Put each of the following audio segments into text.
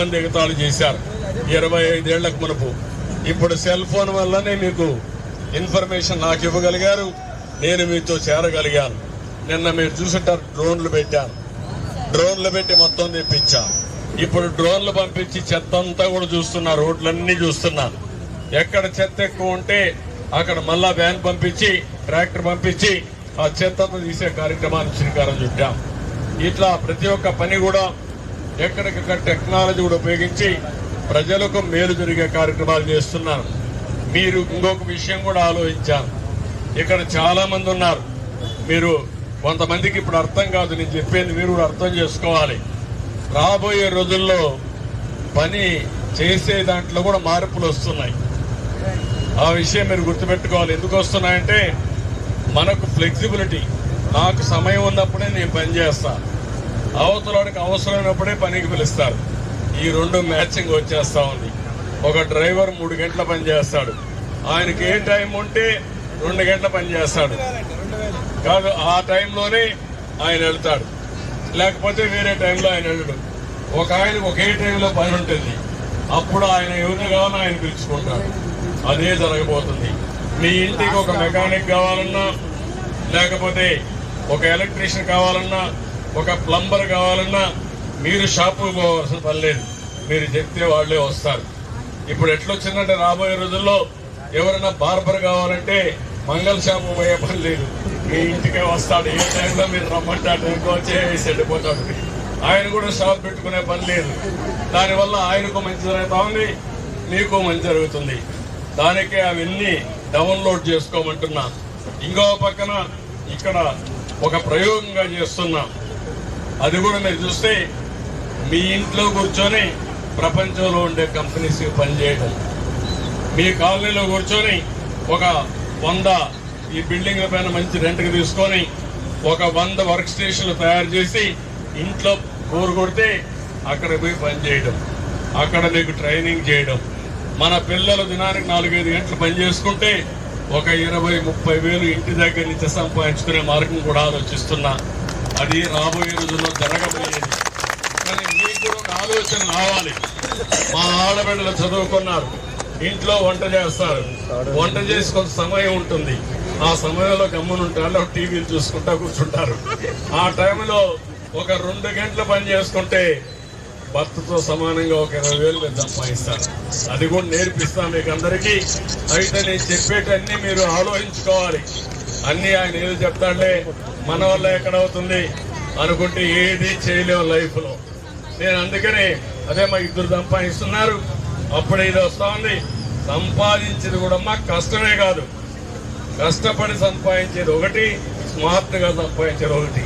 మంది ఎగతాళి చేశారు 25 ఏళ్లకు మునుపు. ఇప్పుడు సెల్ ఫోన్ వల్లనే మీకు ఇన్ఫర్మేషన్ నాకు ఇవ్వగలిగారు, నేను మీతో చేరగలిగాను. నిన్న మీరు చూసుంటారు, డ్రోన్లు పెట్టాను. డ్రోన్లు పెట్టి మొత్తం తెప్పించా. ఇప్పుడు డ్రోన్లు పంపించి చెత్త అంతా కూడా చూస్తున్నా, రోడ్లన్నీ చూస్తున్నాను. ఎక్కడ చెత్త ఎక్కువ ఉంటే అక్కడ మళ్ళా వ్యాన్ పంపించి, ట్రాక్టర్ పంపించి ఆ చెత్త అంతా తీసే కార్యక్రమాన్ని శ్రీకారం చుట్టాం. ఇట్లా ప్రతి ఒక్క పని కూడా ఎక్కడికక్కడ టెక్నాలజీ కూడా ఉపయోగించి ప్రజలకు మేలు జరిగే కార్యక్రమాలు చేస్తున్నాను. మీరు ఇంకొక విషయం కూడా ఆలోచించాను. ఇక్కడ చాలా మంది ఉన్నారు, మీరు కొంతమందికి ఇప్పుడు అర్థం కాదు నేను చెప్పేది, మీరు కూడా అర్థం చేసుకోవాలి. రాబోయే రోజుల్లో పని చేసే దాంట్లో కూడా మార్పులు వస్తున్నాయి. ఆ విషయం మీరు గుర్తుపెట్టుకోవాలి. ఎందుకు వస్తున్నాయంటే మనకు ఫ్లెక్సిబిలిటీ, నాకు సమయం ఉన్నప్పుడే నేను పని చేస్తా, అవతలకి అవసరమైనప్పుడే పనికి పిలుస్తారు. ఈ రెండు మ్యాచింగ్ వచ్చేస్తా ఉంది. ఒక డ్రైవర్ 3 గంటల పని చేస్తాడు, ఆయనకి ఏ టైం ఉంటే 2 గంటల పని చేస్తాడు కాదు, ఆ టైంలోనే ఆయన వెళ్తాడు, లేకపోతే వేరే టైంలో ఆయన వెళ్ళడు. ఒక ఆయనకు ఒకే టైంలో పని ఉంటుంది, అప్పుడు ఆయన ఎవరిని కావాలో ఆయన పిలుచుకుంటాడు. అదే జరగబోతుంది. మీ ఇంటికి ఒక మెకానిక్ కావాలన్నా, లేకపోతే ఒక ఎలక్ట్రీషియన్ కావాలన్నా, ఒక ప్లంబర్ కావాలన్నా మీరు షాపుకు పోవాల్సిన పని లేదు, మీరు చెప్తే వాళ్ళే వస్తారు. ఇప్పుడు ఎట్లొచ్చిందంటే రాబోయే రోజుల్లో ఎవరైనా బార్బర్ కావాలంటే మంగళ షాపు పోయే పని లేదు, మీ ఇంటికే వస్తాడు. ఏ టైంలో మీరు రమ్మంటే ఆ టైంలో వచ్చేసి వెళ్ళిపోతాడు. ఆయన కూడా షాప్ పెట్టుకునే పని లేదు. దానివల్ల ఆయనకు మంచి జరుగుతా ఉంది, మీకు మంచి జరుగుతుంది. దానికే అవన్నీ డౌన్లోడ్ చేసుకోమంటున్నా. ఇంకో పక్కన ఇక్కడ ఒక ప్రయోగంగా చేస్తున్నాం. అది కూడా మీరు చూస్తే మీ ఇంట్లో కూర్చొని ప్రపంచంలో ఉండే కంపెనీస్ పనిచేయడం, మీ కాలనీలో కూర్చొని ఒక 100 ఈ బిల్డింగ్ల పైన మంచి రెంట్కి తీసుకొని ఒక 100 వర్క్ స్టేషన్లు తయారు చేసి ఇంట్లో బోరు కొడితే అక్కడ పోయి పనిచేయడం, అక్కడ మీకు ట్రైనింగ్ చేయడం. మన పిల్లలు దినానికి 4-5 గంటలు పని చేసుకుంటే ఒక 20-30 వేలు ఇంటి దగ్గర నుంచి సంపాదించుకునే మార్గం కూడా ఆలోచిస్తున్నా. అది రాబోయే రోజుల్లో జరగబోయేది. కానీ మీకు కూడా ఒక ఆలోచన రావాలి. మా ఆడబిడ్డలు చదువుకున్నారు, ఇంట్లో వంట చేస్తారు, వంట చేసి కొంత సమయం ఉంటుంది, ఆ సమయంలో గమ్మునుంటారు, టీవీలు చూసుకుంటా కూర్చుంటారు. ఆ టైంలో ఒక 2 గంటలు పని చేసుకుంటే భర్తతో సమానంగా ఒక 20 వేలు మీరు సంపాదిస్తారు. అది కూడా నేర్పిస్తాం మీకు అందరికీ. అయితే నేను చెప్పేటన్నీ మీరు ఆలోచించుకోవాలి. అన్నీ ఆయన ఏది చెప్తాడే మన వల్ల ఎక్కడవుతుంది అనుకుంటే ఏది చేయలేము లైఫ్లో. నేను అందుకనే అదే మా 2 సంపాదిస్తున్నారు, అప్పుడు ఇది వస్తా ఉంది. సంపాదించేది కూడా మాకు కష్టమే కాదు, కష్టపడి సంపాదించేది ఒకటి, స్మార్ట్గా సంపాదించేది ఒకటి.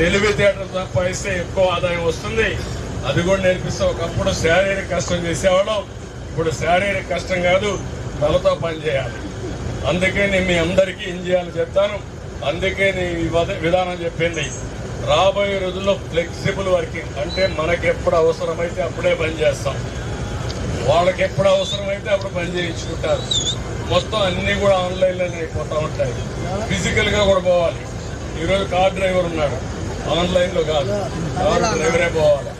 తెలివితేటలు సంపాదిస్తే ఎక్కువ ఆదాయం వస్తుంది, అది కూడా నేర్పిస్తే. ఒకప్పుడు శారీరక కష్టం చేసేవాళ్ళం, ఇప్పుడు శారీరక కష్టం కాదు, తలతో పని చేయాలి. అందుకే నేను మీ అందరికీ ఏం చేయాలో చెప్తాను. అందుకే నేను ఈ విధానం చెప్పింది. రాబోయే రోజుల్లో ఫ్లెక్సిబుల్ వర్కింగ్ అంటే మనకి ఎప్పుడు అవసరమైతే అప్పుడే పని చేస్తాం, వాళ్ళకి ఎప్పుడు అవసరమైతే అప్పుడు పని చేయించుకుంటారు. మొత్తం అన్నీ కూడా ఆన్లైన్లోనే అయిపోతూ ఉంటాయి. ఫిజికల్గా కూడా పోవాలి. ఈరోజు కార్ డ్రైవర్ ఉన్నాడు, ఆన్లైన్లో కాదు, కారు డ్రైవరే పోవాలి.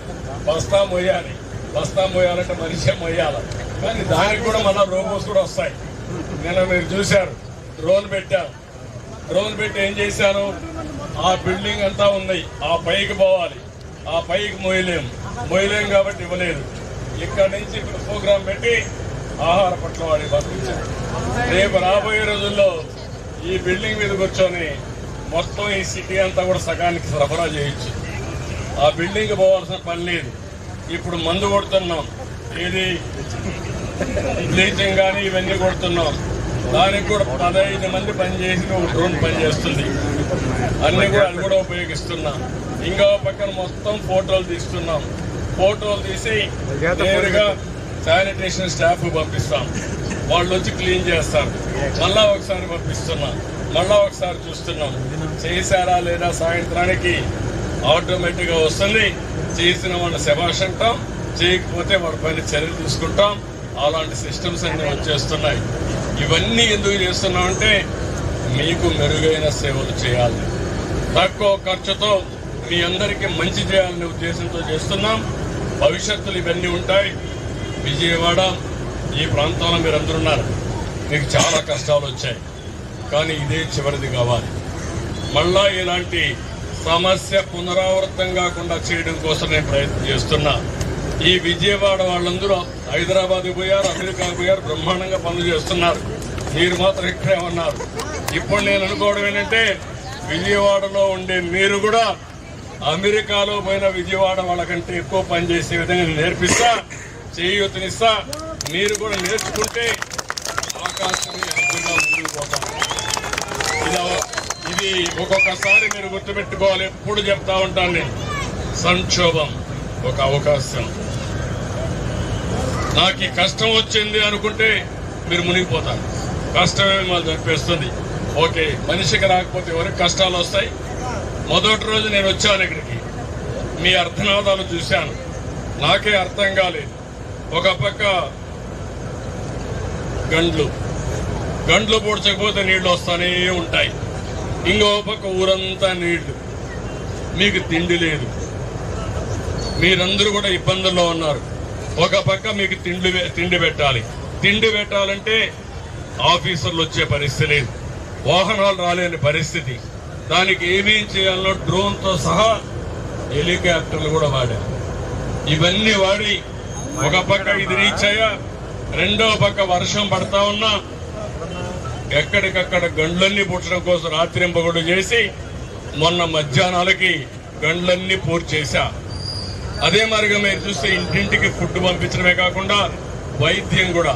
బస్తా మోయాలంటే మనిషే మొయ్యాలి. కానీ దానికి కూడా మళ్ళీ రోబోస్ కూడా వస్తాయి. నిన్న మీరు చూశారు, డ్రోన్ పెట్టాను. డ్రోన్ పెట్టి ఏం చేశాను, ఆ బిల్డింగ్ అంతా ఉంది, ఆ పైకి పోవాలి, ఆ పైకి మోయలేము కాబట్టి ఇవ్వలేదు. ఇక్కడ నుంచి ప్రోగ్రాం పెట్టి ఆహార పట్ల వాడి పంపించారు. రేపు రాబోయే రోజుల్లో ఈ బిల్డింగ్ మీద కూర్చొని మొత్తం ఈ సిటీ అంతా కూడా సగానికి సరఫరా చేయొచ్చు. ఆ బిల్డింగ్ పోవాల్సిన పని లేదు. ఇప్పుడు మందు కొడుతున్నాం, ఏది బ్లీచింగ్ కానీ ఇవన్నీ కొడుతున్నాం. దానికి కూడా 15 మంది పనిచేసి ఒక డ్రోన్ పనిచేస్తుంది. అది కూడా ఉపయోగిస్తున్నాం. ఇంకో పక్కన మొత్తం ఫోటోలు తీస్తున్నాం. ఫోటోలు తీసి నేరుగా శానిటేషన్ స్టాఫ్ పంపిస్తాం, వాళ్ళు వచ్చి క్లీన్ చేస్తారు. మళ్ళా ఒకసారి పంపిస్తున్నాం, మళ్ళా ఒకసారి చూస్తున్నాం చేశారా లేదా. సాయంత్రానికి ఆటోమేటిక్గా వస్తుంది. చేసిన వాళ్ళ శభాష్ అంటాం, చేయకపోతే వాళ్ళ పైన చర్యలు తీసుకుంటాం. అలాంటి సిస్టమ్స్ అన్నీ వచ్చేస్తున్నాయి. ఇవన్నీ ఎందుకు చేస్తున్నామంటే మీకు మెరుగైన సేవలు చేయాలి, తక్కువ ఖర్చుతో మీ అందరికీ మంచి చేయాలనే ఉద్దేశంతో చేస్తున్నాం. భవిష్యత్తులో ఇవన్నీ ఉంటాయి. విజయవాడ ఈ ప్రాంతంలో మీరు అందరున్నారు, మీకు చాలా కష్టాలు వచ్చాయి, కానీ ఇదే చివరిది కావాలి. మళ్ళా ఇలాంటి సమస్య పునరావృతం కాకుండా చేయడం కోసం నేను ప్రయత్నం చేస్తున్నా. ఈ విజయవాడ వాళ్ళందరూ హైదరాబాద్ పోయారు, అమెరికా పోయారు, బ్రహ్మాండంగా పనులు చేస్తున్నారు. మీరు మాత్రం ఇక్కడే ఉన్నారు. ఇప్పుడు నేను అనుకోవడం ఏంటంటే విజయవాడలో ఉండే మీరు కూడా అమెరికాలో పోయిన విజయవాడ వాళ్ళకంటే ఎక్కువ పని చేసే విధంగా నేర్పిస్తా, చేయూతనిస్తా. మీరు కూడా నేర్చుకుంటే ఆకాశమే అద్భుతంగా ముందుకు పోతాం. ఇది ఒక్కొక్కసారి మీరు గుర్తుపెట్టుకోవాలి. ఎప్పుడు చెప్తా ఉంటాను నేను, సంక్షోభం ఒక అవకాశం. నాకు ఈ కష్టం వచ్చింది అనుకుంటే మీరు మునిగిపోతారు. కష్టమే మిమ్మల్ని చంపేస్తుంది. ఓకే, మనిషికి రాకపోతే ఎవరికి కష్టాలు వస్తాయి? మొదటి రోజు నేను వచ్చాను ఇక్కడికి, మీ అర్థనాదాలు చూశాను, నాకే అర్థం కాలేదు. ఒక పక్క గండ్లు పూడ్చకపోతే నీళ్లు వస్తానే ఉంటాయి, ఇంకో పక్క ఊరంతా నీళ్లు, మీకు తిండి లేదు, మీరందరూ కూడా ఇబ్బందుల్లో ఉన్నారు. ఒక పక్క మీకు తిండి పెట్టాలంటే ఆఫీసర్లు వచ్చే పరిస్థితి లేదు, వాహనాలు రాలేని పరిస్థితి. దానికి ఏమేం చేయాలనో డ్రోన్తో సహా హెలికాప్టర్లు కూడా వాడారు. ఇవన్నీ వాడి ఒక పక్క ఇది రీచ్ అయ్యా, రెండో పక్క వర్షం పడతా ఉన్నా ఎక్కడికక్కడ గండ్లన్నీ పుట్టడం కోసం రాత్రింపగుడు చేసి మొన్న మధ్యాహ్నాలకి గండ్లన్నీ పూర్తి చేశా. అదే మరిగా మీరు చూస్తే ఇంటింటికి ఫుడ్ పంపించడమే కాకుండా వైద్యం కూడా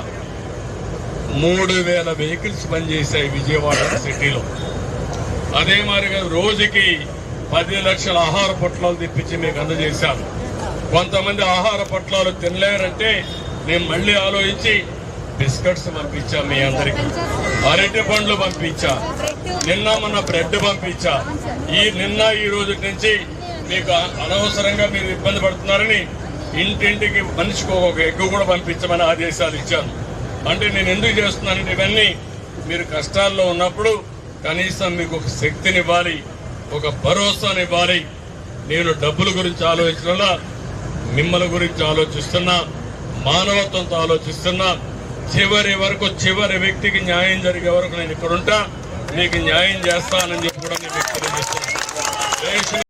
3000 వెహికల్స్ పనిచేశాయి విజయవాడ సిటీలో. అదే మరిగా రోజుకి 10 లక్షల ఆహార పొట్లాలు తెప్పించి మీకు అందజేశాను. కొంతమంది ఆహార పొట్లాలు తినలేరంటే నేను మళ్ళీ ఆలోచించి బిస్కెట్స్ పంపించా, మీ అందరికి అరటి పండ్లు పంపించా, నిన్న మొన్న బ్రెడ్ పంపించా. నిన్న ఈ రోజు నుంచి మీకు అనవసరంగా మీరు ఇబ్బంది పడుతున్నారని ఇంటింటికి మనిషికి ఒక ఎగ్గు కూడా పంపించమని ఆదేశాలు ఇచ్చాను. అంటే నేను ఎందుకు చేస్తున్నానంటే ఇవన్నీ మీరు కష్టాల్లో ఉన్నప్పుడు కనీసం మీకు ఒక శక్తినివ్వాలి, ఒక భరోసానివ్వాలి. నేను డబ్బుల గురించి ఆలోచించడంలో మిమ్మల్ని గురించి ఆలోచిస్తున్నా, మానవత్వంతో ఆలోచిస్తున్నా. చివరి వ్యక్తికి న్యాయం జరిగే వరకు నేను ఇక్కడ ఉంటా, మీకు న్యాయం చేస్తానని చెప్పి కూడా నేను వ్యక్తం చేస్తున్నాను.